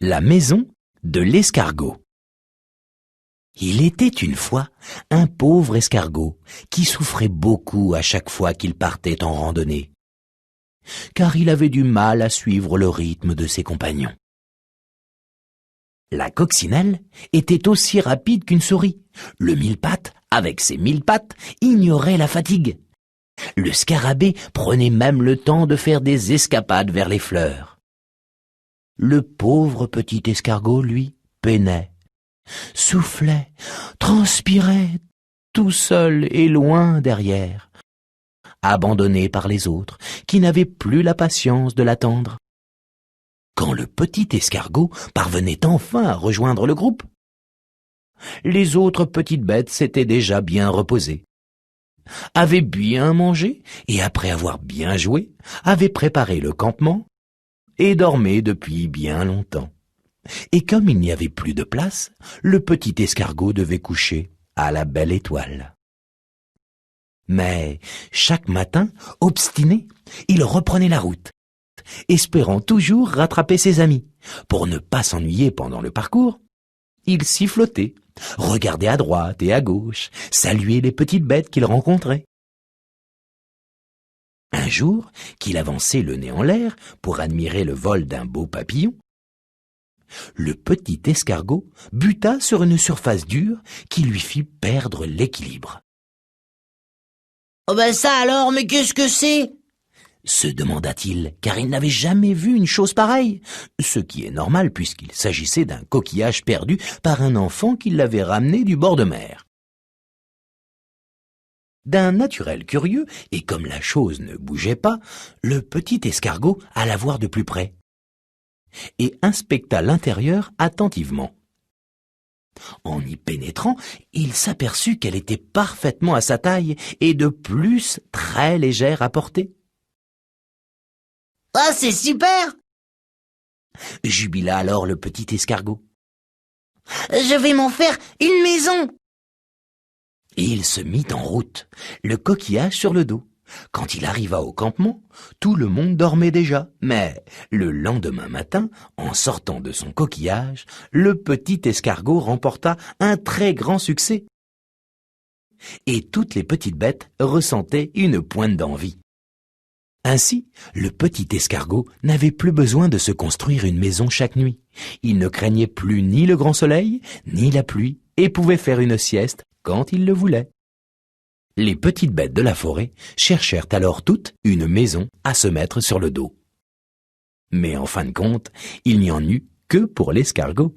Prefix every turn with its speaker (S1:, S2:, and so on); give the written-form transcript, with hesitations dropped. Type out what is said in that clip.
S1: La maison de l'escargot. Il était une fois un pauvre escargot qui souffrait beaucoup à chaque fois qu'il partait en randonnée, car il avait du mal à suivre le rythme de ses compagnons. La coccinelle était aussi rapide qu'une souris. Le mille-pattes, avec ses 1000 pattes, ignorait la fatigue. Le scarabée prenait même le temps de faire des escapades vers les fleurs. Le pauvre petit escargot, lui, peinait, soufflait, transpirait, tout seul et loin derrière, abandonné par les autres, qui n'avaient plus la patience de l'attendre. Quand le petit escargot parvenait enfin à rejoindre le groupe, les autres petites bêtes s'étaient déjà bien reposées, avaient bien mangé et, après avoir bien joué, avaient préparé le campement et dormaient depuis bien longtemps. Et comme il n'y avait plus de place, le petit escargot devait coucher à la belle étoile. Mais chaque matin, obstiné, il reprenait la route, espérant toujours rattraper ses amis. Pour ne pas s'ennuyer pendant le parcours, il sifflotait, regardait à droite et à gauche, saluait les petites bêtes qu'il rencontrait. Un jour, qu'il avançait le nez en l'air pour admirer le vol d'un beau papillon, le petit escargot buta sur une surface dure qui lui fit perdre l'équilibre.
S2: « Oh ben ça alors, mais qu'est-ce que c'est ?»
S1: se demanda-t-il, car il n'avait jamais vu une chose pareille, ce qui est normal puisqu'il s'agissait d'un coquillage perdu par un enfant qui l'avait ramené du bord de mer. D'un naturel curieux, et comme la chose ne bougeait pas, le petit escargot alla voir de plus près et inspecta l'intérieur attentivement. En y pénétrant, il s'aperçut qu'elle était parfaitement à sa taille et de plus très légère à porter.
S2: « Ah, c'est super !»
S1: jubila alors le petit escargot.
S2: « Je vais m'en faire une maison !»
S1: Et il se mit en route, le coquillage sur le dos. Quand il arriva au campement, tout le monde dormait déjà. Mais le lendemain matin, en sortant de son coquillage, le petit escargot remporta un très grand succès. Et toutes les petites bêtes ressentaient une pointe d'envie. Ainsi, le petit escargot n'avait plus besoin de se construire une maison chaque nuit. Il ne craignait plus ni le grand soleil, ni la pluie, et pouvait faire une sieste quand il le voulait. Les petites bêtes de la forêt cherchèrent alors toutes une maison à se mettre sur le dos. Mais en fin de compte, il n'y en eut que pour l'escargot.